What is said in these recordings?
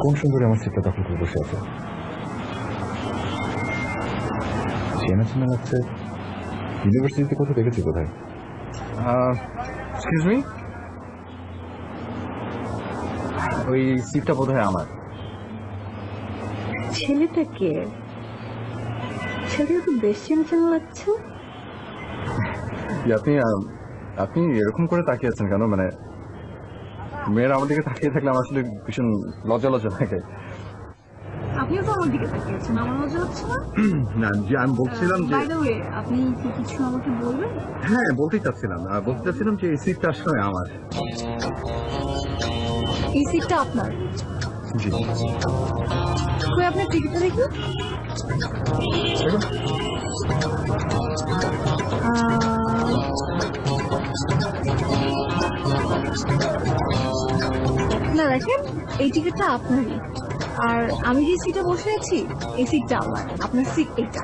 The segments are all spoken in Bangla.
কোন সুন্দরী আমার সিটটা দখল করে বসে আছে? চেনা চেনা লাগছে। ইউনিভার্সিটিতে কোথাও দেখেছি কোথায়? এক্সকিউজ মি, ওই সিটটা বোধহয় আমার। ছেলেটা কে? ছেলেটা তো বেশ চেনা চেনা লাগছে। আপনি আপনি এরকম করে তাকিয়ে আছেন কেন? মানে মেয়েরা আমার দিকে তাকিয়ে থাকলে আমার আসলে ভীষণ লজ্জা লজ্জা থাকে। আপনিও তো আমার দিকে তাকিয়েছেন, আমার লজ্জা হচ্ছে না? না জি, আমি বলছিলাম যে আপনি কি কিছু আমাকে বলবেন? হ্যাঁ বলতেই চাচ্ছিলাম যে এই সিটটা আসলে আমার। এই সিটটা আপনার? জি। কই আপনার টিকিটটা দেখি। না দেখেন, এই টিকিটটা আপনারই, আর আমি যে সিটে বসে আছি এই সিটটা আমার। আপনার সিট এটা।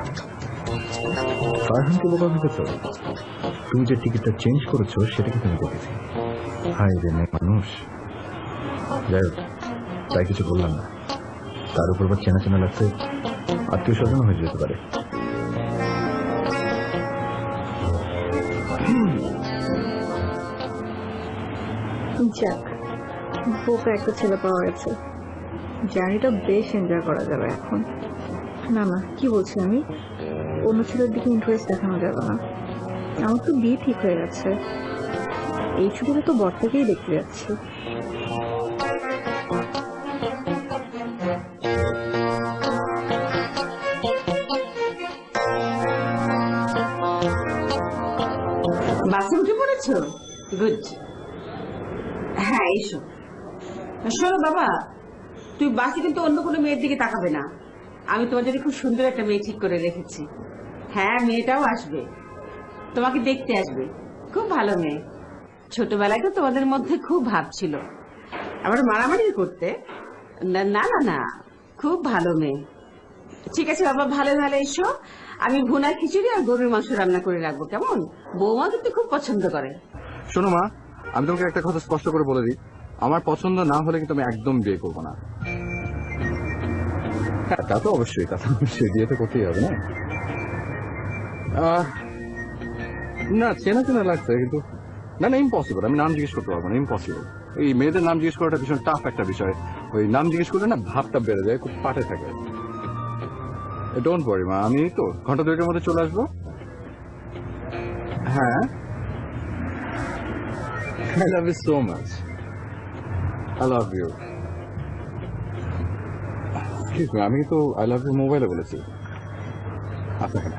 ফারহানকে বোকা ভেবেছ? তুমি যে টিকিটটা চেঞ্জ করেছো সেটা কি তুমি দেখেছি? হাই রে মানুষ। যাই হোক, তাই কিছু বললাম না। তার উপর আবার চেনা চেনা লাগছে, আত্মীয় স্বজন হয়ে যেতে পারে। যাক, বোকা একটা ছেলে পাওয়া গেছে। জার্নিটা বেশ এনজয় করা যাবে এখন। না না, কি বলছি আমি, অন্য ছেলের দিকে ইন্টারেস্ট দেখানো যাবে না। আমার তো বিয়ে ঠিক হয়ে গেছে, এই ছবিটা তো বর থেকেই দেখতে যাচ্ছি। বাসে উঠে পড়েছ? গুড। হ্যাঁ এসো। শোনো বাবা, তুই বাসে কিন্তু অন্য কোনো মেয়ের দিকে তাকাবে না। আমি তোমার জন্য খুব সুন্দর একটা মেয়ে ঠিক করে রেখেছি। হ্যাঁ, মেয়েটাও আসবে, তোমাকে দেখতে আসবে। খুব ভালো মেয়ে। ছোটবেলায় তো তোমাদের মধ্যে খুব ভাব ছিল, আবার মারামারি করতে। না না না না, খুব ভালো মেয়ে। ঠিক আছে বাবা, ভালো ভালো এসো। আমি ভুনা খিচুড়ি আর গরুর মাংস রান্না করে রাখবো, কেমন? বৌমা কিন্তু খুব পছন্দ করে। শোনো মা, আমি তোমাকে একটা কথা স্পষ্ট করে বলে দিই, আমার পছন্দ না হলে কিন্তু আমি একদম বিয়ে করবো না। হ্যাঁ তা তো অবশ্যই, বিয়ে তো করতেই হবে না। না চেনা চেনা লাগছে কিন্তু না না, ইম্পসিবল। আমি নাম জিজ্ঞেস করতে পারবো না, ইম্পসিবল। এই মেয়েদের নাম জিজ্ঞেস করাটা ভীষণ টাফ একটা বিষয়। ওই নাম জিজ্ঞেস করলে না ভাবটা বেড়ে যায়, খুব পাটে থাকে। ডোন্ট ওয়ারি মা, আমি তো ঘন্টা দুয়েকের মধ্যে চলে আসবো। হ্যাঁ, I love you so much. I love you. Excuse me, আমি তো I love you মোবাইলে বলেছি আপনাকে।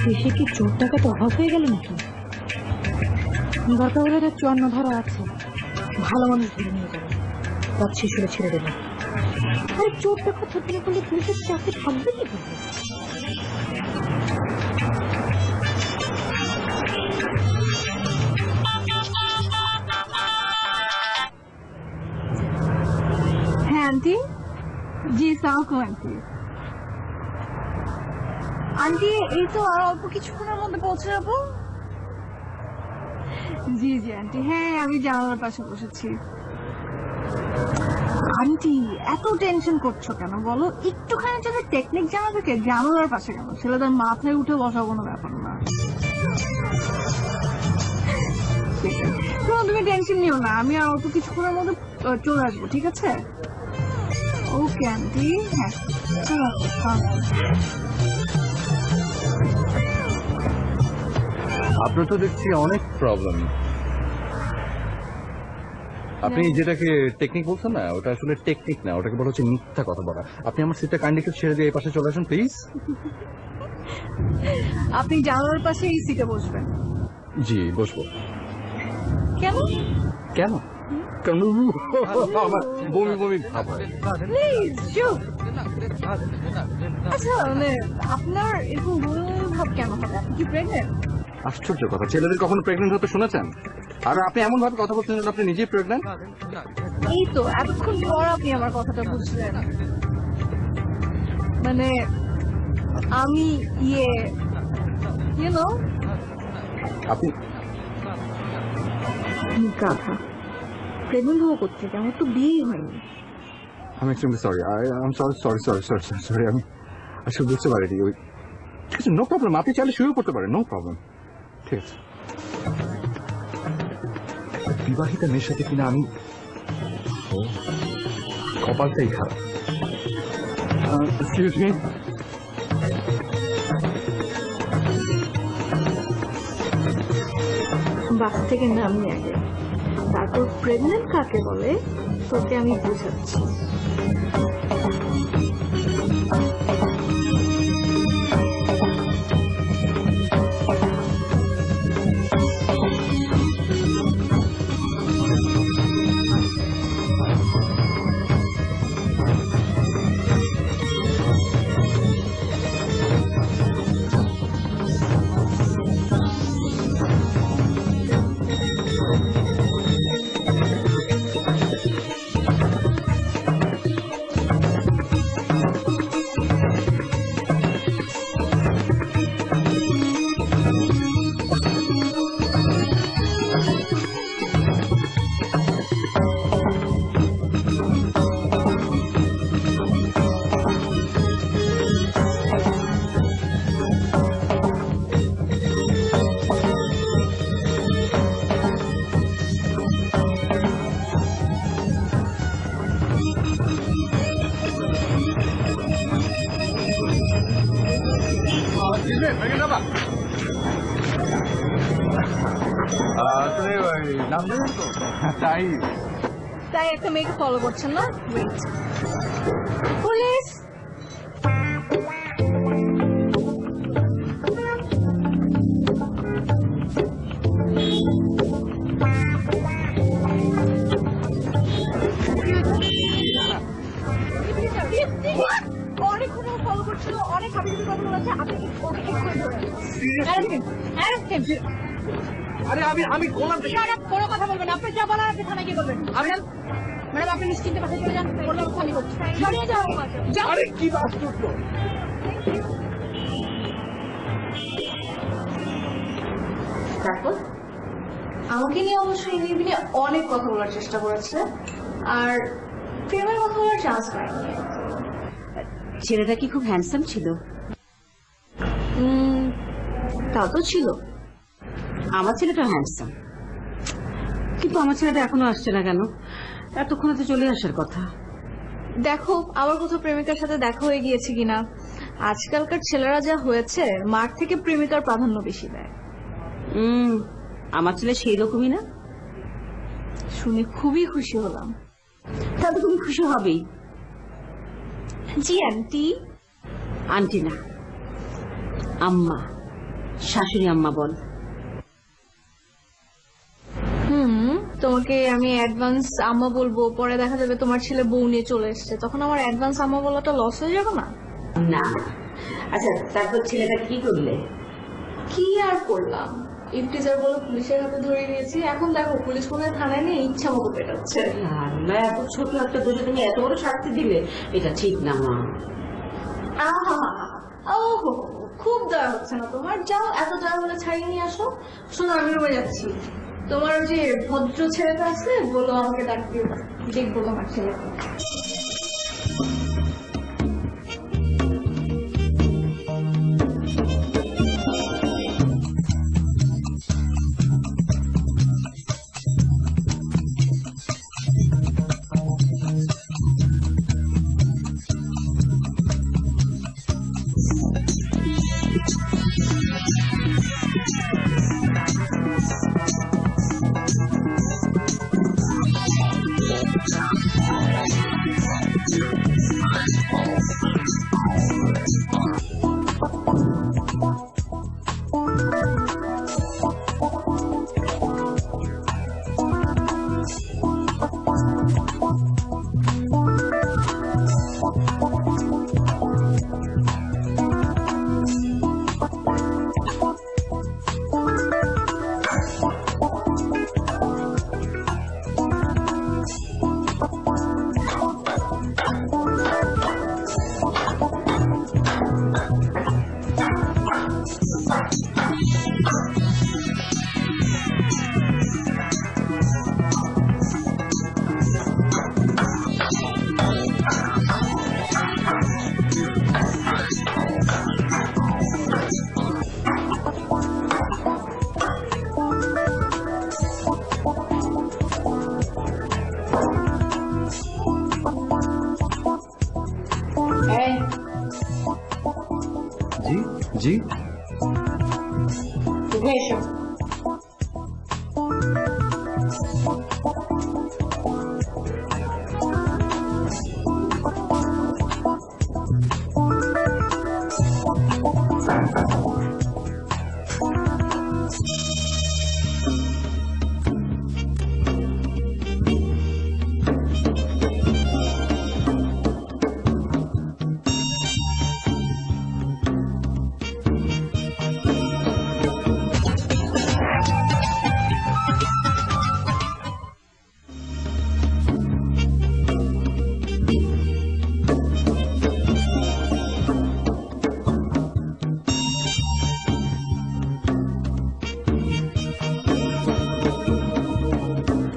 দেশে কি চোর টাকাতে অভাব হয়ে গেল নাকি? দরকার হলে 54 ধারা আছে, ভালো মানুষ ধরে নিয়ে যাবে, রাত শিশুরে ছেড়ে দেবে। আরে চোর টাকা থাকলে করলে পুলিশের চাকরি থাকবে কি করবে? হ্যাঁ আন্টি। জি সালামালাইকুম আন্টি। আন্টি এই তো আর অল্প কিছুক্ষণের মধ্যে পৌঁছে যাবো। জি জি আন্টি, হ্যাঁ আমি জানালার পাশে বসেছি। আন্টি এত টেনশন করছো কেন বলো? একটুখানি যদি টেকনিক জানা থাকে জানালার পাশে কেন, ছেলেদের মাথায় উঠে বসা কোনো ব্যাপার না। তুমি টেনশন নিও না, আমি আর অল্প কিছুক্ষণের মধ্যে চলে আসবো, ঠিক আছে? ওকে আন্টি, হ্যাঁ চলে আসবো। আপনার তো দেখছি অনেক প্রবলেম। আপনি যেটাকে টেকনিক বলছেন না, ওটা আসলে টেকনিক না, ওটাকে বলা হচ্ছে মিথ্যা কথা বলা। আপনি আমার সিটটা কাইন্ডলি একটু ছেড়ে দিয়ে এই পাশে চলে আসুন প্লিজ। আপনি জানালার পাশে এই সিটে বসবেন। জি বসবো। কেন? কেন? কারণ আমার বমি বমি ভাব হয়। প্লিজ চুপ। আচ্ছা মানে আপনার এরকম বমি ভাব কেন হবে? আপনি কি প্রেগনেন্ট? আশ্চর্য কথা, ছেলেদের কখনো প্রেগনেন্ট হতে শুনেছেন? আর আপনি এমন ভাবে কথা বলছেন যেন আপনি নিজেই প্রেগনেন্ট। এই তো এতক্ষণ পর আপনি আমার কথাটা বুঝলেন। মানে আমি আপনি গাধা, প্রেগনেন্ট হবো কোথেকে? আমার তো বিয়েই হয়নি। আমি এক্সট্রিমলি সরি, সরি আমি আসলে বুঝতে পারিনি। ওই ঠিক আছে, নো প্রবলেম, আপনি চাইলে শুয়েও পড়তে পারেন, নো প্রবলেম। ঠিক আছে। বিবাহিতা মেয়ের সাথে কিনা আমি কপালটাই খারাপ। এক্সকিউজ মি, বাস থেকে নামি আগে, তারপর প্রেগনেন্ট কাকে বলে তোকে আমি বোঝাচ্ছি। আসলে ওই নাম জানেন তো, তাই তাই একটা মেয়েকে ফলো করছেন না? Wait, police! অনেকক্ষণ ফলো করছিল, অনেক হাবিজাবি কথা বলেছে, আপনি ওকে এক্ষুনি ধরে আরে আমি বললাম কোনো কথা বলবেন, আপনি যা বলার আপনি থানায় গিয়ে বলবেন। ম্যাডাম আপনি নিশ্চিন্তে পাশে চলে যান, বললাম খালি করছি। সরিয়ে যাও। আরে কি আশ্চর্য। তারপর আমাকে নিয়ে অবশ্যই নিয়ে নিয়ে অনেক কথা বলার চেষ্টা করেছে, আর প্রেমের কথা বলার চান্স পায়নি। ছেলেটা কি খুব হ্যান্ডসাম ছিল? তা তো ছিল। আমার ছেলেটা হ্যান্ডসাম, কিন্তু আমার ছেলেটা এখনো আসছে না কেন? এতক্ষণে তো চলে আসার কথা। দেখো আবার কোথাও প্রেমিকার সাথে দেখা হয়ে গিয়েছে কিনা। আজকালকার ছেলেরা যা হয়েছে, মার থেকে প্রেমিকার প্রাধান্য বেশি দেয়। আমার ছেলে সেই রকমই না? শুনে খুবই খুশি হলাম। তাহলে তুমি খুশি হবেই। জি আন্টি। আন্টি না, আম্মা, শাশুড়ি আম্মা বল। তোমাকে আমি অ্যাডভান্স আম্মা বলবো, পরে দেখা যাবে তোমার ছেলে বউ নিয়ে চলে এসছে, তখন আমার অ্যাডভান্স আম্মা বলাটা লস হয়ে যাবে না? না। আচ্ছা তারপর ছেলেটা কি করলে? কি আর করলাম, ইফটিজার বলে পুলিশের হাতে ধরে দিয়েছি। এখন দেখো পুলিশ মনে হয় থানায় নিয়ে ইচ্ছা মতো পেটাচ্ছে। আল্লাহ, এত ছোট একটা দোষে তুমি এত বড় শাস্তি দিলে, এটা ঠিক না মা। ওহো, খুব দয়া হচ্ছে না তোমার? যাও, এত দয়া হলে ছাড়িয়ে নিয়ে আসো। শোনো আমি রুমে যাচ্ছি, তোমার ওই যে ভদ্র ছেলেটা আছে বলো আমাকে ডাক দিও। দেখবো তোমার ছেলে। জি জি এসো।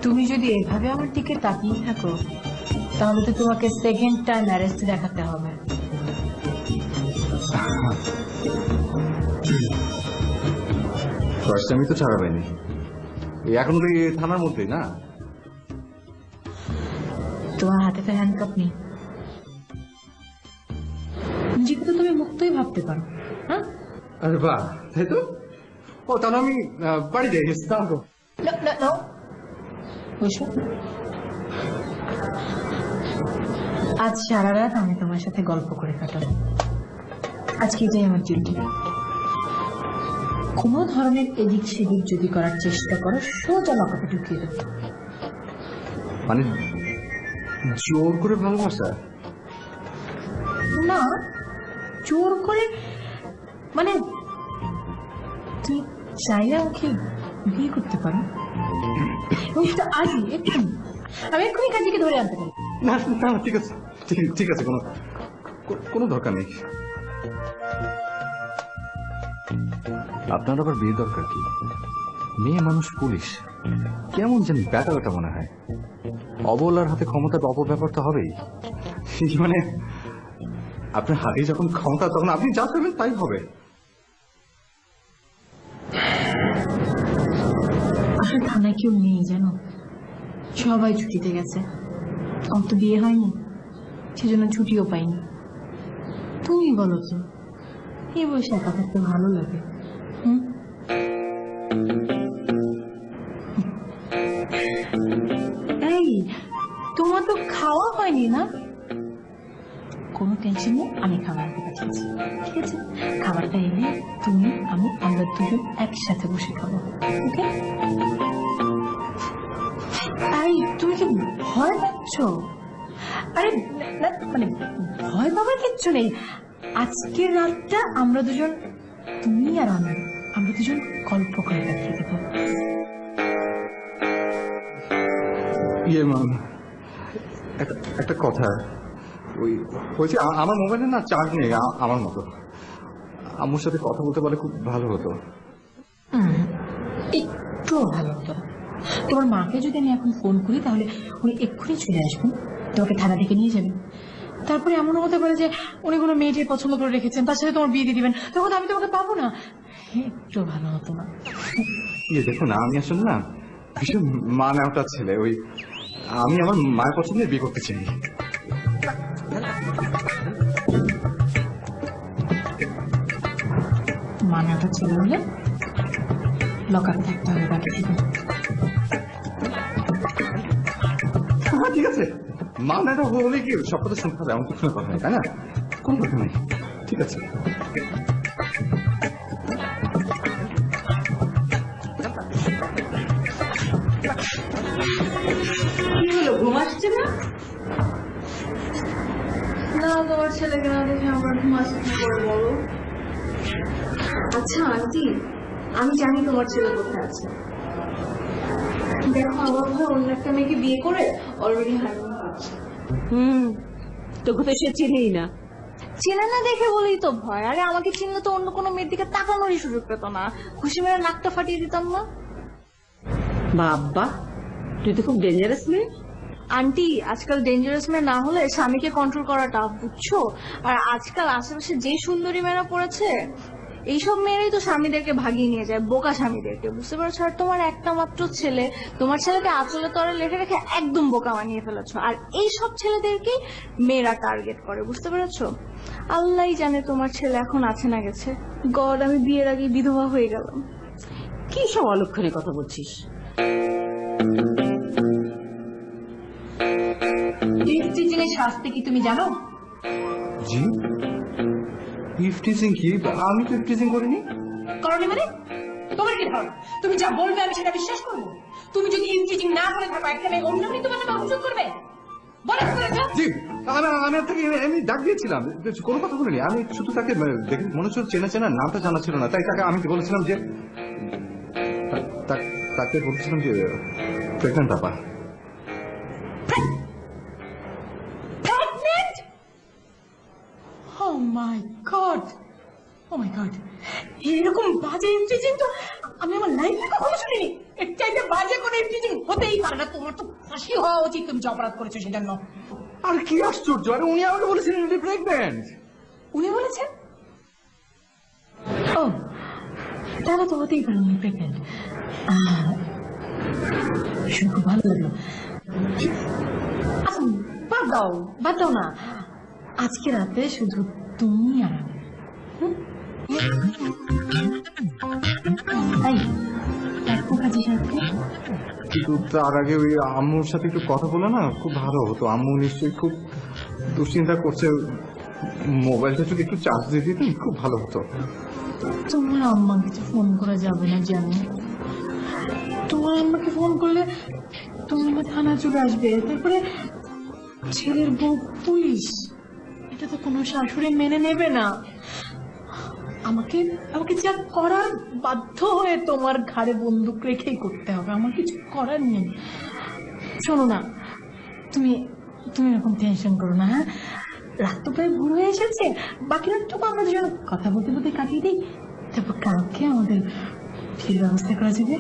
তুমি যদি এভাবে আমার দিকে তাকিয়ে থাকো তাহলে তো তোমাকে সেকেন্ড টাইম অ্যারেস্ট দেখাতে হবে। ফার্স্ট টাইমই তো ছাড়া পাইনি, এখন তো এই থানার মধ্যেই না। তোমার হাতে তো হ্যান্ডকাপ নেই, নিজেকে তো তুমি মুক্তই ভাবতে পারো। হ্যাঁ, আরে বাহ, তাই তো। ও তাহলে আমি বাড়ি যাই, তাহলে বুঝছো, আজ সারা রাত আমি তোমার সাথে গল্প করে কাটাবো। আজকে এটাই আমার ডিউটি। কোনো ধরনের এদিক সেদিক যদি করার চেষ্টা করো সোজা লকাপে ঢুকিয়ে দেবো। মানে জোর করে ভালোবাসা? না, জোর করে মানে তুমি চাইলে আমাকে বিয়ে করতে পারো। আজই এক্ষুনি, আমি এক্ষুনি কাজীকে ধরে আনতে পারি। না না, ঠিক আছে ঠিক আছে, কোনো দরকার নেই। আপনার আবার বিয়ে দরকার কি? মেয়ে মানুষ, পুলিশ, কেমন যেন ব্যাটা ব্যাটা মনে হয়। অবলার হাতে ক্ষমতার অপব্যবহার তো হবেই। মানে আপনার হাতে যখন ক্ষমতা, তখন আপনি যা করবেন তাই হবে। আসলে থানায় কেউ নেই জানো, সবাই ছুটিতে গেছে। আমার তো বিয়ে হয়নি, সেজন্য ছুটিও পাইনি। তুমি বলো তো, এই বয়সে একা থাকতে ভালো লাগে? এই, তোমার তো খাওয়া হয়নি না? কোনো টেনশন নেই, আমি খাবার আনতে পাঠিয়েছি। ঠিক আছে, খাবারটা এনে তুমি আমরা দুজন একসাথে বসে খাবো। ওকে? আরে তুমি কি ভয় পাচ্ছ? আরে না, মানে ভয় পাবার কিচ্ছু নেই। আজকের রাতটা আমরা দুজন, তুমি আর আমরা দুজন গল্প করে কাটিয়ে দেবো। একটা কথা, ওই বলছি, আমার মোবাইলে না চার্জ নেই আমার মতো। আম্মুর সাথে কথা বলতে পারলে খুব ভালো হতো। একটু ভালো হতো। তোমার মাকে যদি আমি এখন ফোন করি তাহলে উনি এক্ষুনি চলে আসবেন, তোমাকে থানা থেকে নিয়ে যাবেন। তারপরে এমনও হতে পারে যে উনি কোনো মেয়েকে পছন্দ করে রেখেছেন, তার সাথে তোমার বিয়ে দিয়ে দিবেন, তখন আমি তোমাকে পাবো না। একটু ভালো হতো না? দেখো না, আমি আসলে না ভীষণ মা নেওয়াটা ছেলে, ওই আমি আমার মায়ের পছন্দে বিয়ে করতে চাই। মানাটা ছেলে হলে লকারে থাকতে হবে বাকি জীবন। হ্যাঁ ঠিক আছে, মা নেওয়াটা হলে কি সব কথা শুনতে হবে এমন কিছু কথা নেই, তাই না? কোনো কথা নেই, ঠিক আছে। কি হলো, ঘুম আসছে না? না, তোমার ছেলেকে না দেখে আমার ঘুম আসছে কি করে বলো? আচ্ছা আন্টি, আমি জানি তোমার ছেলে কোথায় আছে। দেখো, আমার ভাই অন্য একটা মেয়েকে বিয়ে করে অলরেডি হারমোন পাচ্ছে। তোকে তো সে চিনেই না। চেনে না দেখে বলেই তো ভয়। আরে আমাকে চিনলে তো অন্য কোনো মেয়ের দিকে তাকানোরই সুযোগ পেত না, খুশি মেরে নাকটা ফাটিয়ে দিতাম না। বাবা, তুই তো খুব ডেঞ্জারাস মেয়ে। আন্টি, আজকাল ডেঞ্জারাস মেয়ে না হলে স্বামীকে কন্ট্রোল করা টাফ, বুঝছো? আর আজকাল আশেপাশে যে সুন্দরী মেয়েরা পড়েছে, এইসব মেয়েরাই তো স্বামীদেরকে ভাগিয়ে নিয়ে যায়, বোকা স্বামীদেরকে, বুঝতে পারছো? আর তোমার একটা মাত্র ছেলে, তোমার ছেলেকে আঁচলে তরে লেখে রেখে একদম বোকা বানিয়ে ফেলেছো। আর এইসব ছেলেদেরকেই মেয়েরা টার্গেট করে, বুঝতে পেরেছো? আল্লাহই জানে তোমার ছেলে এখন আছে না গেছে। গড, আমি বিয়ের আগে বিধবা হয়ে গেলাম। কি সব অলক্ষণে কথা বলছিস? ইফটিজিংয়ের শাস্তি কি তুমি জানো? জি, ইফটিজিং কি? আমি তো ইফটিজিং করিনি। করনি মানে? তোমার কি ধারণা তুমি যা বলবে আমি সেটা বিশ্বাস করবো? তুমি যদি ইফটিজিং না করে থাকো, একটা মেয়ে অন্য মেয়ে তোমার নামে অভিযোগ করবে? বলে করেছো? জি, আমি আপনাকে এমনি ডাক দিয়েছিলাম, কোনো কথা বলিনি। আমি শুধু তাকে দেখে মনে হচ্ছিল চেনা চেনা, নামটা জানা ছিল না, তাই তাকে আমি বলেছিলাম যে তাকে বলছিলাম যে প্রেগন্যান্ট বাবা। Pregnant? Oh my God! Oh my God! এরকম বাজে ইফটিজিং তো আমি আমার লাইফে কখনো শুনিনি। এর চাইতে বাজে কোনো ইফটিজিং হতেই পারে না। তোমার তো ফাঁসি হওয়া উচিত, তুমি যে অপরাধ করেছো সেটার জন্য। আর কি আশ্চর্য! আরে উনি আমাকে বলেছিলেন যে প্রেগন্যান্ট। উনি বলেছেন? ও, তাহলে তো হতেই পারে উনি প্রেগন্যান্ট। শুনে খুব ভালো লাগলো। আচ্ছা, বাদ দাও না। আজকে রাতে শুধু তুমি আর আমি। তাই দেখো কাজী সাহেবকে। কিন্তু তার আগে ওই আম্মুর সাথে একটু কথা বলে না খুব ভালো হতো। আম্মু নিশ্চয়ই খুব দুশ্চিন্তা করছে, মোবাইলটা যদি একটু চার্জ দিয়ে দিতেন খুব ভালো হতো। তোমার আম্মাকে তো ফোন করা যাবে না জানো। তোমার আম্মাকে ফোন করলে তোমার আম্মা থানা চলে আসবে, তারপরে ছেলের বউ পুলিশ, এটা তো কোনো শাশুড়ি মেনে নেবে না। আমাকে যা করার বাধ্য হয়ে তোমার ঘাড়ে বন্দুক রেখেই করতে হবে, আমার কিছু করার নেই। শোনো না, তুমি এরকম টেনশন করো না। হ্যাঁ, রাত তো প্রায় ভোর হয়ে এসেছে, বাকি রাতটুকু আমরা দুজন কথা বলতে বলতে কাটিয়ে দিই, তারপর কালকে আমাদের ফির ব্যবস্থা করা যাবে।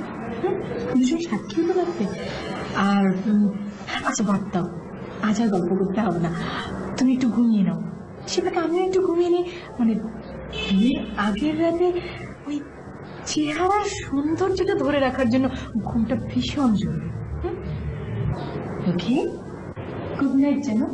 দুজন সাক্ষী হতে পারবে। আর আচ্ছা বাদ দাও, আজ আর গল্প করতে হবে না, তুমি একটু ঘুমিয়ে নাও। সেটাকে আমিও একটু ঘুমিয়ে নিই। মানে বিয়ের আগের রাতে ওই চেহারার সৌন্দর্যটা ধরে রাখার জন্য ঘুমটা ভীষণ জরুরি। ওকে, গুড নাইট জানো।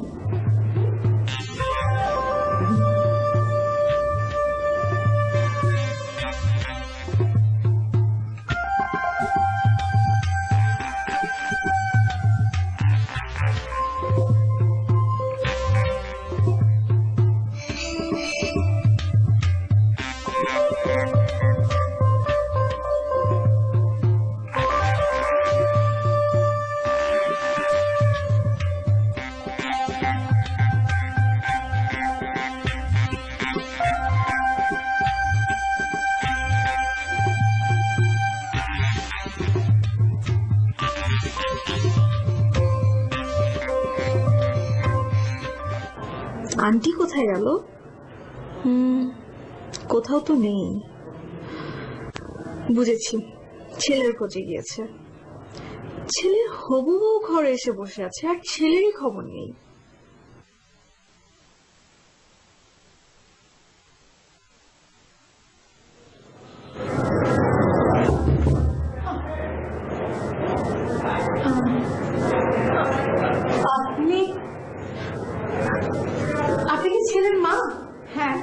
আন্টি কোথায় গেল? কোথাও তো নেই। বুঝেছি, ছেলের খোঁজে গিয়েছে। ছেলের হবু বউ ঘরে এসে বসে আছে আর ছেলেরই খবর নেই। আপনি আপনি কি ছেলের মা? হ্যাঁ,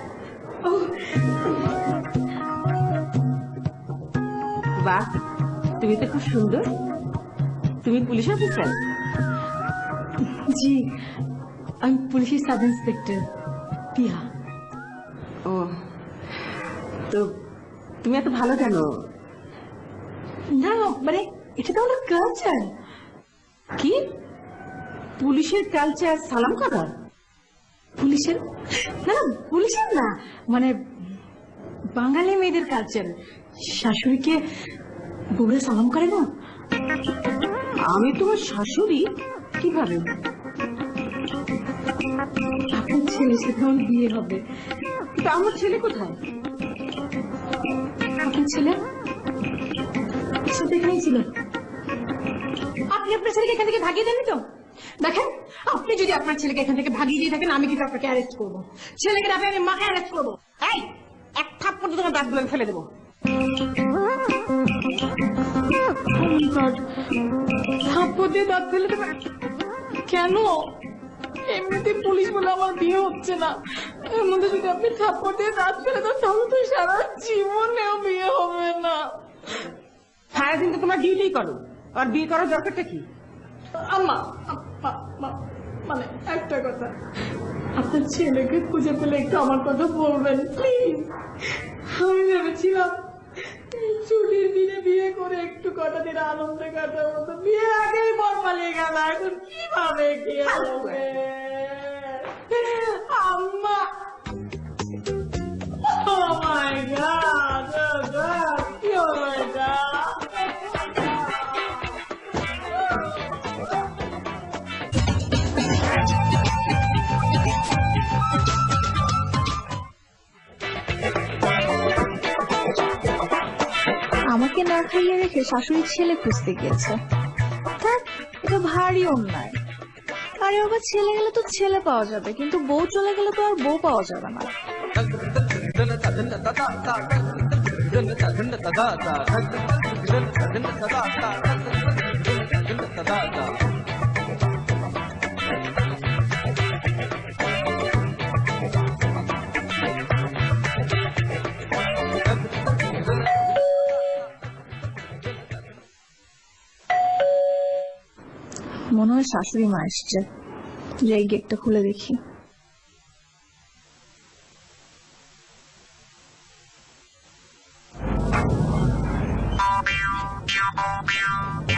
ও, বাহ, তুমি তো খুব সুন্দর। তুমি পুলিশ অফিসার? জি, আমি পুলিশের সাব ইন্সপেক্টর পিয়া। ও, তো তুমি এত ভালো জানো? না মানে এটা তো হলো কালচার। কি পুলিশের কালচার সালাম করা? পুলিশের না না, পুলিশের না, মানে বাঙালি মেয়েদের কালচার। শাশুড়িকে বউরা সালাম করে না। আমি তোমার শাশুড়ি? কিভাবে? আপনার ছেলের সাথে আমার বিয়ে হবে। কিন্তু আমার ছেলে কোথায়? আপনার ছেলে সাথে এখানেই ছিল। আপনি আপনার ছেলেকে এখান থেকে ভাগিয়ে দেননি তো? দেখেন, আপনি যদি আপনার ছেলেকে এখান থেকে ভাগিয়ে দিয়ে থাকেন, আমি কিন্তু আপনাকে অ্যারেস্ট করবো। ছেলেকে না পেয়ে আমি মাকে অ্যারেস্ট করবো। এই, এক থাপ্পড় তোমার দাঁত গুলো ফেলে দেবো। থাপ্পড় দিয়ে দাঁত ফেলে দেবে কেন? এমনিতে পুলিশ বলে আমার বিয়ে হচ্ছে না, এর মধ্যে যদি আপনি থাপ্পড় দিয়ে দাঁত ফেলে দেন তাহলে তো সারা জীবনেও বিয়ে হবে না। সারাদিন তো তোমার ডিউটি করো, আর বিয়ে করার দরকারটা কি? আম্মা, মানে একটা কথা, আপনার ছেলেকে খুঁজে পেলে একটু আমার কথা বলবেন প্লিজ। আমি ভেবেছিলাম ছুটির দিনে বিয়ে করে একটু কটা দিন আনন্দে কাটাবো, তো বিয়ে আগেই বর পালিয়ে গেল, এখন কিভাবে কি হবে? আম্মা, oh my God, oh God, oh my God. আমাকে না খাইয়ে রেখে শাশুড়ির ছেলে খুঁজতে গিয়েছে। ধ্যাৎ, এটা ভারী অন্যায়। আরে বাবা, ছেলে গেলে তো ছেলে পাওয়া যাবে, কিন্তু বউ চলে গেলে তো আর বউ পাওয়া যাবে না। মনে হয় শাশুড়ি মা এসছে, যে এই গেটটা খুলে দেখি।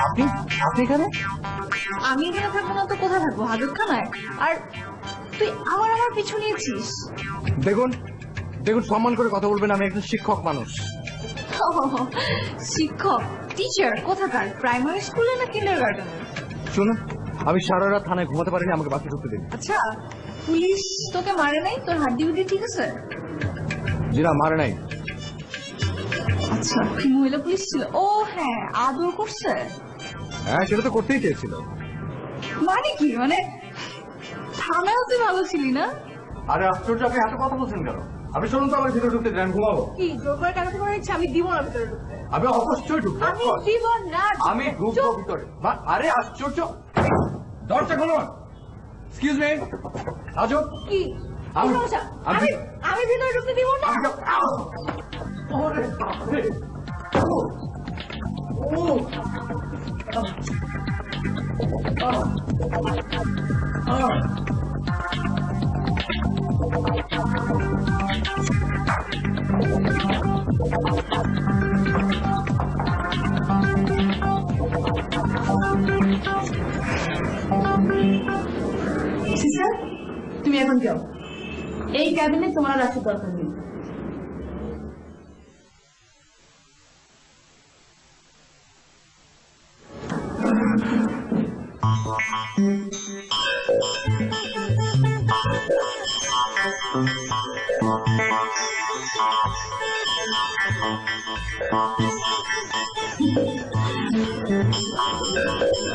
আপনি আপনি এখানে? আমি এখানে থাকবো না তো কোথায় থাকবো? হাজতখানায়? আর তুই আমার পিছু নিয়েছিস। দেখুন দেখুন, সম্মান করে কথা বলবেন, আমি একজন শিক্ষক মানুষ। শিক্ষক, টিচার কোথাকার? প্রাইমারি স্কুলে না কিন্ডারগার্টেনে? শুনুন, আমি সারা রাত থানায় ঘুমাতে পারিনি, আমাকে বাসে ঢুকতে দিন। আচ্ছা, পুলিশ তোকে মারে নাই? তোর হাড্ডি উড্ডি ঠিক আছে? জি না, মারে নাই। আচ্ছা, মহিলা পুলিশ ছিল? ও হ্যাঁ, আদর করছে? হ্যাঁ, সেটা তো করতেই চেয়েছিল। মানে কি, মানে থানায় তুই ভালো ছিলি না? আরে আশ্চর্য, আপনি এত কথা বলছেন কেন? আপনি শুনুন তো, আমার ভিতরে ঢুকতে দেন, ঘুমাবো। কি জোর করে টাকা তোমার ইচ্ছা? আমি দিব না ভিতরে ঢুকতে। আমি অবশ্যই ঢুকবো। আমি দিব না। আমি ঢুকবো ভিতরে। আরে আশ্চর্য, দরজা খুলুন। এক্সকিউজ মি, আজো। কি আমি- সমস্যা? আমি- আমি ভিতরে ঢুকতে দিব না। ওরে বাপরে। ও, সিস্টার, তুমি এখন যাও, এই ক্যাবিনে তোমার আর আসার দরকার নেই।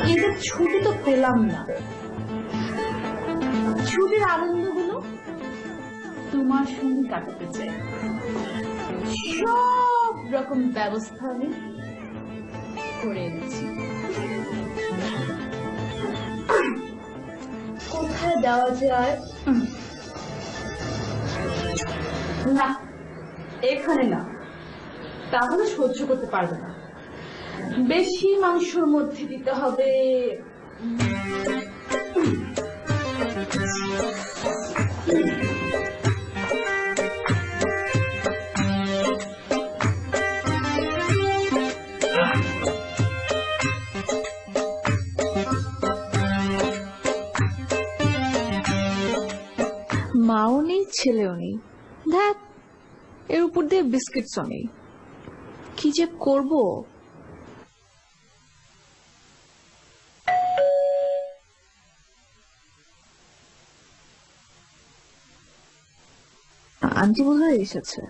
কিন্তু ছুটি তো পেলাম না। ছুটির আনন্দগুলো তোমার সঙ্গে কাটাতে চাই। সব রকম ব্যবস্থা আমি করে এনেছি। কোথায় দেওয়া যায়? না, এখানে না, তাহলে সহ্য করতে পারবে না। বেশি মাংসর মধ্যে দিতে হবে মাও নেই, ছেলেও নেই, দেখ এর উপর দিয়ে বিস্কিটসও নেই। কি যে করব। আন্টি বোধহয় এসেছে।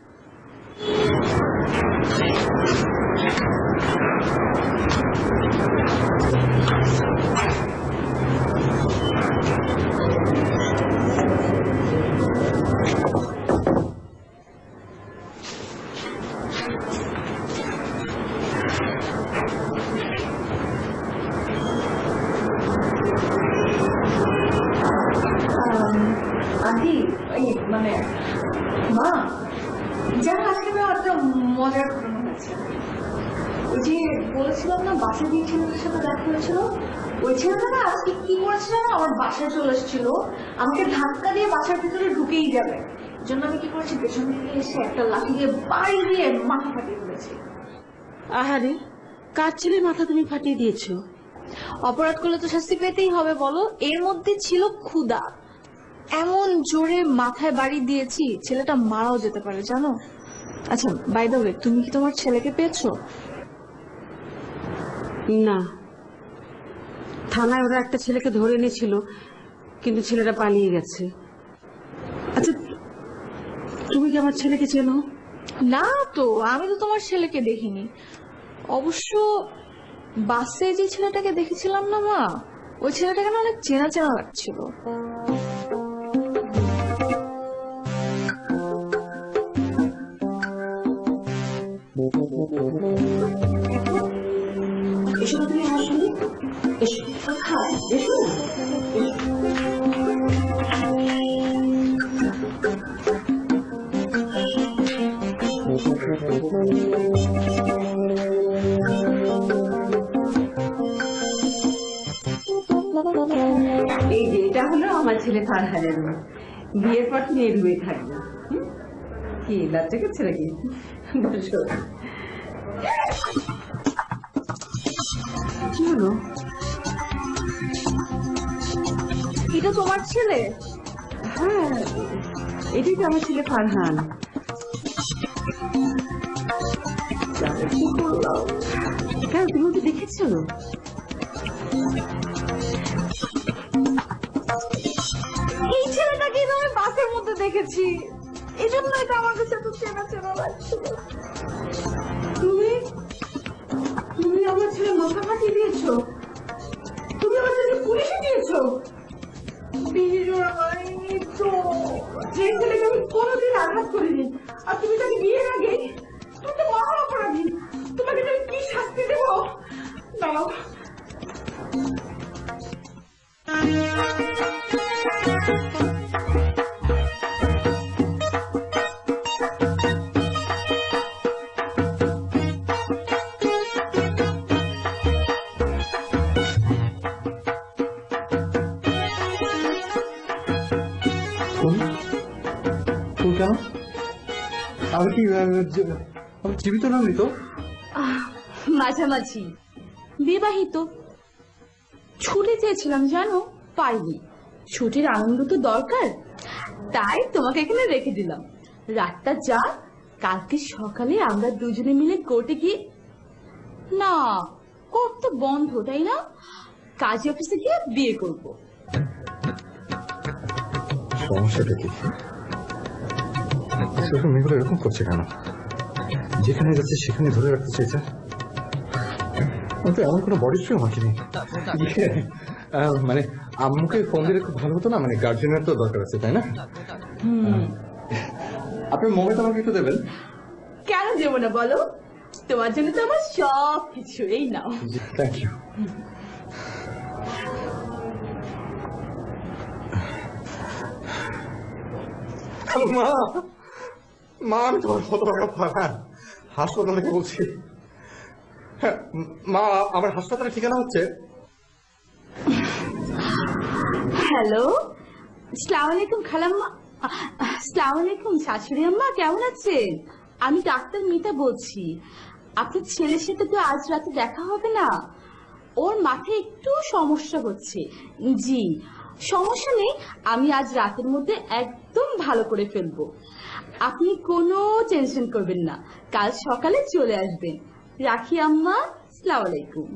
আন্টি, মানে মা, যেন আজকে না একটা মজার ঘটনা হয়েছে। ওই যে বলেছিলাম না বাসে দিয়ে ছেলেটার সাথে দেখা হয়েছিল, ওই ছেলেটা না আজকে কি করেছিল না, আমার বাসায় চলে এসেছিল, আমাকে ধাক্কা দিয়ে বাসার ভিতরে ঢুকেই যাবে। জন্য আমি কি করেছি, পেছন থেকে এসে একটা লাঠি দিয়ে বাড়ি দিয়ে মাথা ফাটিয়ে ফেলেছি। আহারে, কার ছেলে মাথা তুমি ফাটিয়ে দিয়েছো? অপরাধ করলে তো শাস্তি পেতেই হবে বলো। এর মধ্যে ছিল ক্ষুধা, এমন জোরে মাথায় বাড়ি দিয়েছি ছেলেটা মারাও যেতে পারে জানো। আচ্ছা বাই দ্য ওয়ে, তুমি কি তোমার ছেলেকে পেয়েছো? না, থানায় ওরা একটা ছেলেকে ধরে এনেছিল, কিন্তু ছেলেটা পালিয়ে গেছে। আচ্ছা, তুমি কি আমার ছেলেকে চেনো? না তো, আমি তো তোমার ছেলেকে দেখিনি। অবশ্য বাসে যে ছেলেটাকে দেখেছিলাম না মা, ওই ছেলেটাকে না অনেক চেনা চেনা লাগছিল। এসো তুমি আমার সঙ্গে, এসো। হ্যাঁ, এসো না। এই যে এটা হলো আমার ছেলে ফারহানের মা। বিয়ের পর তুমি এর হয়ে থাকবে। কি লজ্জা করছে নাকি? বসো। কি হলো? এটা তোমার ছেলে? হ্যাঁ, এটাই তো আমার ছেলে ফারহান। কি করলাম? কেন, তুমি ওকে দেখেছো? এই ছেলেটাকে তো আমি বাসের মধ্যে দেখেছি, এই জন্য এটা আমার কাছে এত চেনা চেনা লাগছিল। তুমি তুমি আমার ছেলে মাথা ফাটিয়ে দিয়েছো? তুমি আমার ছেলেকে পুলিশে দিয়েছো? যে ছেলেকে আমি কোনোদিন আঘাত করিনি, আর তুমি তাকে বিয়ের আগে, তুমি তো মহা অপরাধী। তোমাকে আমি কি শাস্তি দেবো? দাঁড়াও। কেন আমি কি আমি জীবিত না মৃত? মাঝামাঝি, বিবাহিত। ছুটি চেয়েছিলাম জানো, পাইনি। ছুটির আনন্দ তো দরকার, তাই তোমাকে এখানে রেখে দিলাম। রাতটা যা, কালকে সকালে আমরা দুজনে মিলে কোর্টে গিয়ে, না কোর্ট তো বন্ধ তাই না, কাজী অফিসে গিয়ে বিয়ে করব। সমস্যাটা কি? সেরকম মেয়েগুলো এরকম করছে কেন? যেখানে যাচ্ছে সেখানে ধরে রাখতে চাইছে। তো এমন কোনো বডি স্প্রে মাখিনি মানে আম্মুকে ফোন দিলে খুব ভালো হতো না, মানে গার্জেনের তো দরকার আছে তাই না? আপনি মোবাইল আমাকে একটু দেবেন? কেন দেবো না বলো, তোমার জন্য তো আমার সব কিছু। এই নাও। Thank you. মা মা আমি তোমার কত টাকা পাঠান হাসপাতাল থেকে বলছি। হ্যাঁ মা, আমার হাসপাতালের ঠিকানা হচ্ছে। হ্যালো, আসসালামু আলাইকুম খালাম্মা। আসসালামু আলাইকুম শাশুড়ি আম্মা, কেমন আছেন? আমি ডাক্তার মিতা বলছি। আপনার ছেলের সাথে তো আজ রাতে দেখা হবে না, ওর মাথায় একটু সমস্যা হচ্ছে। জি, সমস্যা নেই, আমি আজ রাতের মধ্যে একদম ভালো করে ফেলবো। আপনি কোনো টেনশন করবেন না, কাল সকালে চলে আসবেন। রাখি আম্মা, আসসালামু আলাইকুম।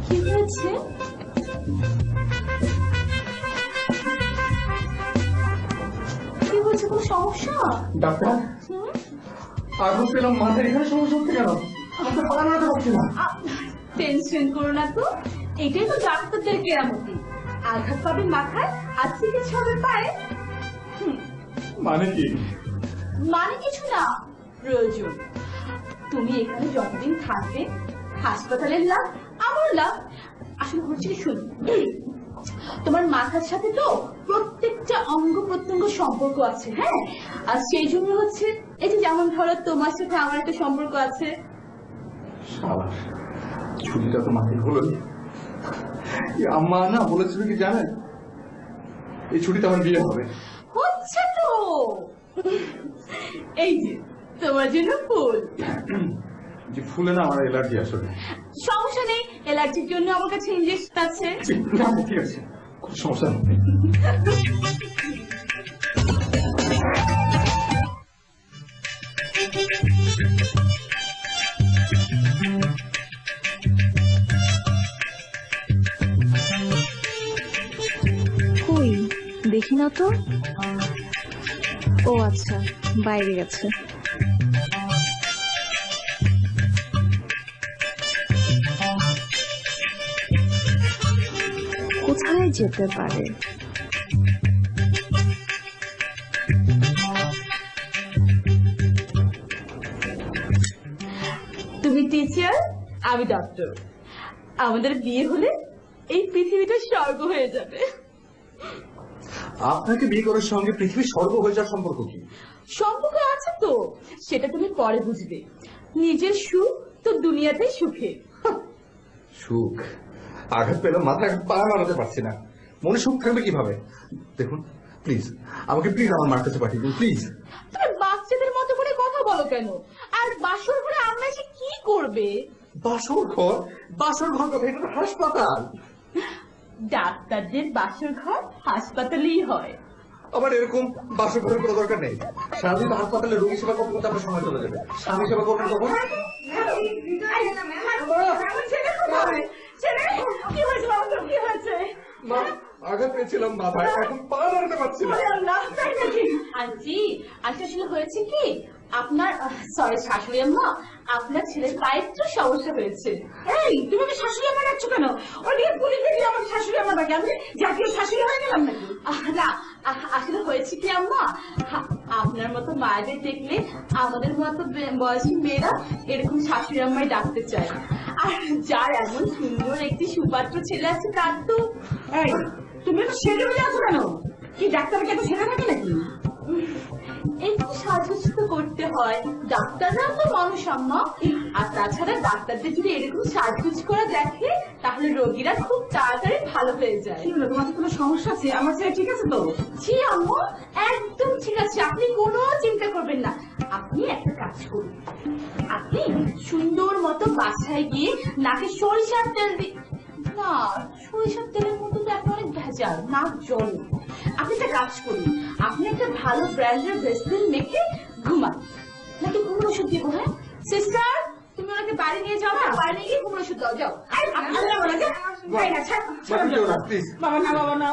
কি হয়েছে? কি হয়েছে, কোনো সমস্যা? ডাক্তার আগুন পেলাম মাথায়, এখানে সমস্যা হচ্ছে কেন? আমাকে পালানো হচ্ছে না। টেনশন করো না তো, এটাই তো ডাক্তারদের কেরামতি। আঘাত পাবে মাথায় আর চিকিৎসা হবে পায়ে। মানে কি? মানে কিছু না, প্রয়োজন। তুমি এখানে যতদিন থাকবে হাসপাতালের লাভ, আমার লাভ। আসলে হচ্ছে কি, শুন, তোমার মাথার সাথে তো প্রত্যেকটা অঙ্গ প্রত্যঙ্গ সম্পর্ক আছে। হ্যাঁ, আর সেই জন্য হচ্ছে এই যে, যেমন ধরো তোমার সাথে আমার একটা সম্পর্ক আছে। ছুটিটা তো মাথায় হলো। আম্মা না বলেছিল কি জানেন, এই ছুটিতে আমার বিয়ে হবে। হচ্ছে তো, এই যে তোমার জন্য ফুল। যে ফুলে না আমার অ্যালার্জি আসলে। সমস্যা নেই, অ্যালার্জির জন্য আমার কাছে ইনজেকশন আছে। না ঠিক আছে, কোনো সমস্যা নেই। কই দেখি না তো। ও আচ্ছা, বাইরে গেছে। কোথায় যেতে পারে? তুমি টিচার, আমি ডক্টর। আমাদের বিয়ে হলে এই পৃথিবীটা স্বর্গ হয়ে যাবে। আপনাকে বিয়ে করার সঙ্গে পৃথিবীর স্বর্গ হয়ে যাওয়ার সম্পর্ক কি? সম্পর্ক আছে তো, সেটা তুমি পরে বুঝবে। নিজের সুখ তো দুনিয়াতেই সুখে। সুখ? আঘাত পেলাম মাথায়, পা মারাতে পারছি না, মনে সুখ থাকবে কিভাবে? দেখুন প্লিজ, আমাকে প্লিজ আমার মার কাছে পাঠিয়ে দিন প্লিজ। তুমি বাচ্চাদের মতো করে কথা বলো কেন? আর বাসর ঘরে আমরা এসে কি করবে? বাসর ঘর? বাসর ঘর কথা, এটা তো হাসপাতাল। ডাক্তারদের বাসর ঘর হাসপাতালেই হয়। আমার এরকম বাসর ঘরের কোনো দরকার নেই। সারাদিন হাসপাতালে রোগী সেবা করতে করতে আপনার সময় চলে যাবে। স্বামী সেবা করবেন কখন? কি হয়েছে বাবা, কি হয়েছে? মা, আঘাত পেয়েছিলাম মাথায়, এখন পা নাড়াতে পারছি না। আন্টি, আসলে হয়েছে কি, আপনার সরি শাশুড়ি আম্মা, আপনার ছেলের পায়ে একটু সমস্যা হয়েছে। এই তুমি কি শাশুড়ি আম্মা ডাকছো কেন? ওর দিকে পুলিশ দেখি আমার শাশুড়ি আম্মা ডাকে, আমি জাতীয় শাশুড়ি হয়ে গেলাম নাকি? না, আসলে হয়েছে কি আম্মা, আপনার মতো মায়েদের দেখলে আমাদের মতো বয়সী মেয়েরা এরকম শাশুড়ি আম্মাই ডাকতে চায়। আর যার এমন সুন্দর একটি সুপাত্র ছেলে আছে তার তো। এই তুমি তো সেরে হয়ে আছো কেন? কি ডাক্তারকে তো সেরে থাকে নাকি? একটু সাজুজ তো করতে হয়, ডাক্তাররা তো মানুষ আম্মা। আর তাছাড়া ডাক্তারদের যদি এরকম সাজুজ করে দেখে তাহলে রোগীরা খুব তাড়াতাড়ি ভালো হয়ে যায়। তোমার কোনো সমস্যা আছে? আমার ছেলে ঠিক আছে তো? জি আম্মা, একদম ঠিক আছে, আপনি কোনো চিন্তা করবেন না। আপনি একটা কাজ করুন, আপনি সুন্দর মতো বাসায় গিয়ে নাকে সরিষার তেল দিয়ে, না সরিষার তেলের মতো তো এখন অনেক ভেজাল, নাক জল। আপনি একটা কাজ করুন, আপনি একটা ভালো ব্র্যান্ডের ভেসলিন মেখে ঘুমান, নাকি ঘুম ওষুধ দিব। হ্যাঁ সিস্টার, তুমি ওনাকে বাড়ি নিয়ে যাও না, বাড়ি গিয়ে ঘুমোনো শুধু দাও, যাও। বাবা না, বাবা না,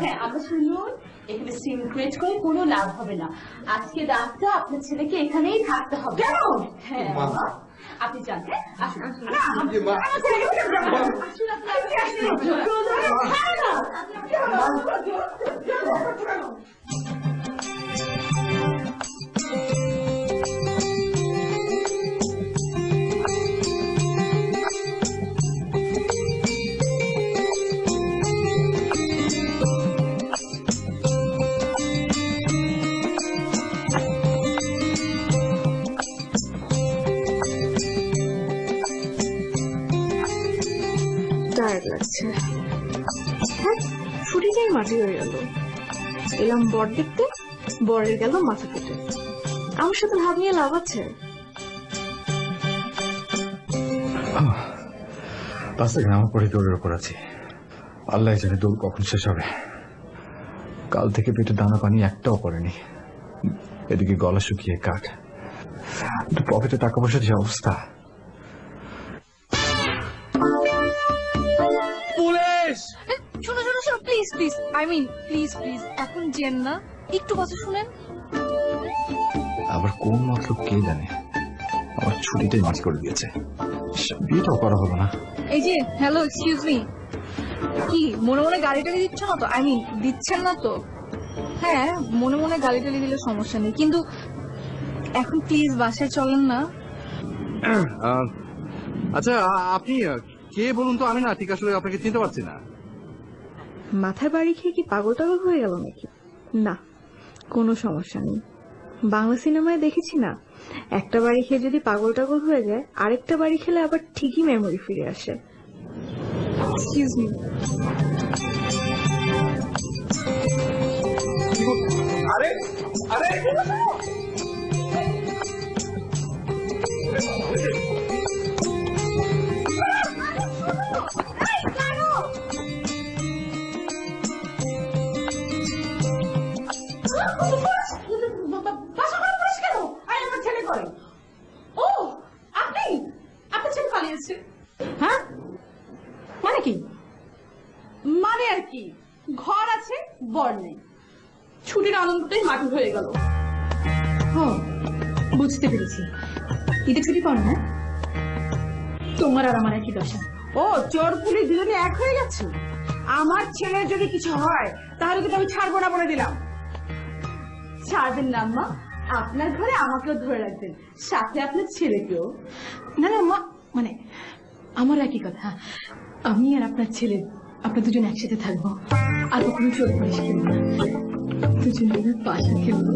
হ্যাঁ, আমরা শুনুন, এখানে সিক্রেট করে কোনো লাভ হবে না। আজকে রাতটা আপনার ছেলেকে এখানেই থাকতে হবে। কেন? হ্যাঁ বাবা, আপনি যান। হ্যাঁ, আসুন, আসুন। আমার ছেলেকে আসুন, টায়ার্ড লাগছে। হ্যাঁ, ছুটিটাই মাটি হয়ে গেল। এলাম বর দেখতে, বরের গেল মাথা কেটে। আমার সাথে ভাব নিয়ে লাভ আছে? পাঁচ সেকেন্ড আমার পরে দৌড়ের উপর আছি। আল্লাহ জানে দৌড় কখন শেষ হবে। কাল থেকে পেটে দানা পানি একটাও পড়েনি। এদিকে গলা শুকিয়ে কাঠ, পকেটে টাকা পয়সা যে অবস্থা। শোনো শোনো শোনো, প্লিজ প্লিজ, প্লিজ প্লিজ, এখন জেন না, একটু কথা শুনেন। আবার কোন মতলব কে জানে, আমার ছুটিটাই মাছ করে দিয়েছে। বিয়েটাও করা হলো না। এই যে, হ্যালো, এক্সকিউজ মি, কি মনে মনে গাড়ি টাড়ি দিচ্ছ না তো? দিচ্ছেন না তো? হ্যাঁ, মনে মনে গাড়ি টাড়ি দিলে সমস্যা নেই, কিন্তু এখন প্লিজ বাসায় চলেন না। আচ্ছা, আপনি কে বলুন তো? আমি না ঠিক আসলে আপনাকে চিনতে পারছি না। মাথায় বাড়ি খেয়ে কি পাগল টাগল হয়ে গেল নাকি? না, কোনো সমস্যা নেই। বাংলা সিনেমায় দেখেছি না, একটা বাড়ি খেয়ে যদি পাগল টাগল হয়ে যায়, আরেকটা বাড়ি খেলে আবার ঠিকই মেমোরি ফিরে আসে। Excuse me. আরে আরে হ্যাঁ, মানে কি? মানে আর কি, ঘর আছে, বর নেই, ছুটির আনন্দটাই মাটি হয়ে গেল। বুঝতে পেরেছি, ঈদে ছুটি পাও না? তোমার আর আমার একই দশা। ও, চোর পুলিশ দুজনে এক হয়ে গেছে। আমার ছেলের যদি কিছু হয় তাহলে কিন্তু আমি ছাড়বো না বলে দিলাম। ছাড়বেন না আম্মা, আপনার ঘরে আমাকেও ধরে রাখবেন, সাথে আপনার ছেলেকেও। না না মা, মানে আমার একই কথা, আমি আর আপনার ছেলে, আপনার দুজন একসাথে থাকবো, আর কখনো চোর পুলিশ খেলবো না, দুজনে পাশে খেলবো।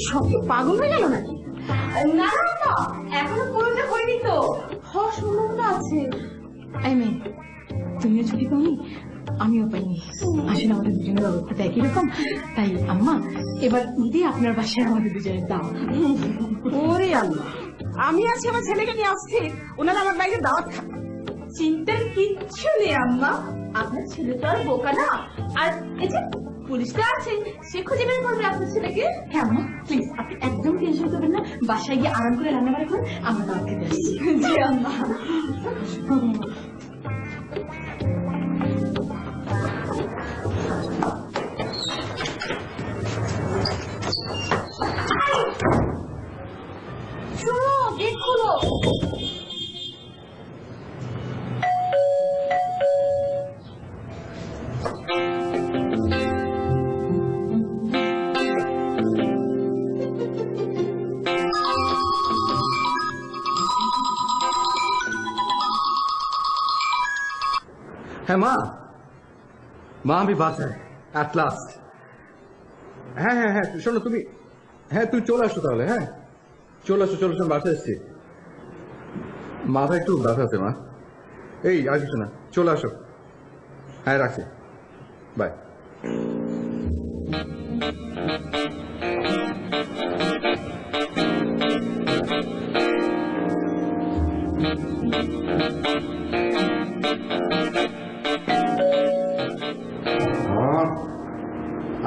সব কি পাগল হয়ে গেল নাকি? না না না, এখনো পুরোটা হয়নি তো, হওয়ার সম্ভাবনা আছে। এই মেয়ে, তুমিও ছুটি পাওনি, আমিও পাইনি। আসলে আমাদের দুজনের অবস্থা একই রকম, তাই আম্মা এবার ঈদে আপনার বাসায় আমাদের দুজনের দাও। ওরে আল্লাহ, আমি আছি, আমার ছেলেকে নিয়ে আসছি, ওনারা আমার বাইরে দাওয়াত খাবে। চিন্তার কিচ্ছু নেই আম্মা, আপনার ছেলে তো আর বোকা না। আর এই যে পুলিশটা আছে, সে খুঁজে বের করবে আপনার ছেলেকে। হ্যাঁ আম্মা, প্লিজ আপনি একদম টেনশন করবেন না, বাসায় গিয়ে আরাম করে রান্না বাড়া করুন, আমরা দাওয়াত খেতে আসছি। জি আম্মা। শোনো, গেট খোলো। হ্যাঁ মা, আমি বাসায় অ্যাট লাস্ট। হ্যাঁ হ্যাঁ হ্যাঁ, শোনো তুমি, হ্যাঁ তুই চলে আসো তাহলে। হ্যাঁ চলে আসো, বাসায় এসছি। মাথা একটু ব্যথা আছে মা। এই আর কিছু না, চলে আসো। হ্যাঁ রাখছি, বাই।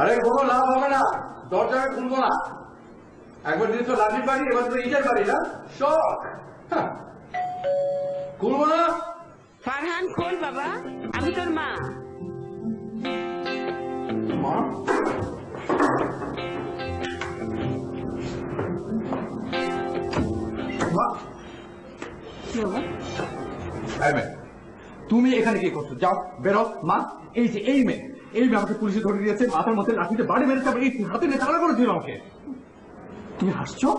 আরে কোনো লাভ হবে না, দরজাটা খুলবো না, একবার দিয়েছো লাঠির বাড়ি, এবার তো ইটের বাড়ি না? শখ। খুলবো না। ফারহান খোল বাবা, আমি তোর মা। মা? মা? কি বাবা? এই মেয়ে, তুমি এখানে কি করছো? যাও বেরো। মা, এই যে এই মেয়ে আমাকে পুলিশে ধরে দিয়েছে, মাথার মধ্যে লাঠিতে বাড়ি মেরেছে, আবার এই হাতে নিয়ে তাড়া করে দিল আমাকে। তুমি হাসছো?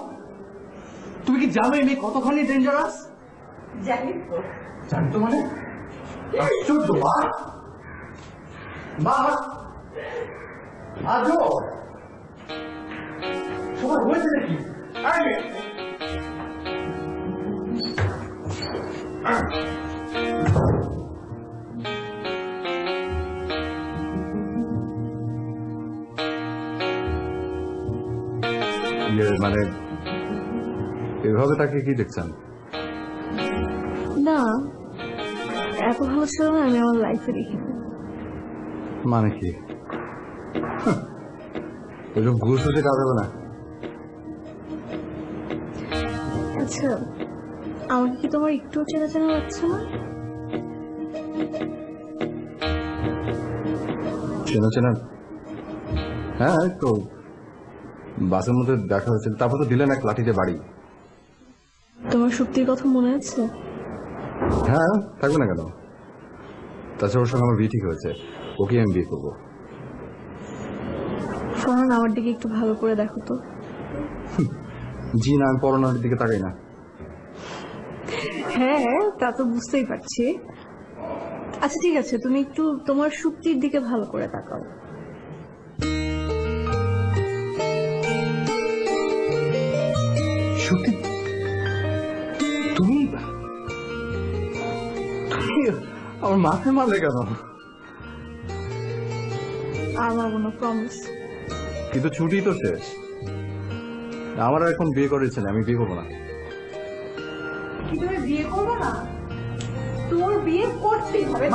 তুমি কি জানো এই মেয়ে কতখানি ডেঞ্জারাস? জানি তো। জানি তো মানে? আশ্চর্য। মা, মা আজও সবার হয়েছে নাকি? এই মেয়ে। মানে এভাবে তাকে কি দেখছেন? না, এত ভালো ছিল না আমি আমার লাইফে দেখিনি। মানে কি? এরকম ঘুষ হতে কাজ হবে না। আচ্ছা, আমাকে কি তোমার একটু চেনা চেনা লাগছে না? চেনা চেনা? হ্যাঁ, তো বাসের মধ্যে দেখা হয়েছিল, তারপর তো দিলেন এক লাঠিতে বাড়ি। তোমার শক্তির কথা মনে আছে? হ্যাঁ, থাকবে না কেন? তাছাড়া ওর সঙ্গে আমার বিয়ে ঠিক হয়েছে, ওকে আমি বিয়ে করবো। ফরহান, আমার দিকে একটু ভালো করে দেখো তো। জি না, আমি পড়ানোর দিকে তাকাই না। হ্যাঁ, তা তো বুঝতেই পারছি। আচ্ছা ঠিক আছে, তুমি একটু তোমার শক্তির দিকে ভালো করে তাকাও। সত্যি? তুমি আমার মাথায় মারলে কেন? আর মারবো না, প্রমিস। কিন্তু ছুটি তো শেষ। আমার আর এখন বিয়ে করার ইচ্ছে নেই, আমি বিয়ে করবো না। কি তুমি বিয়ে করবো না? তোর বিয়ে করতেই হবে।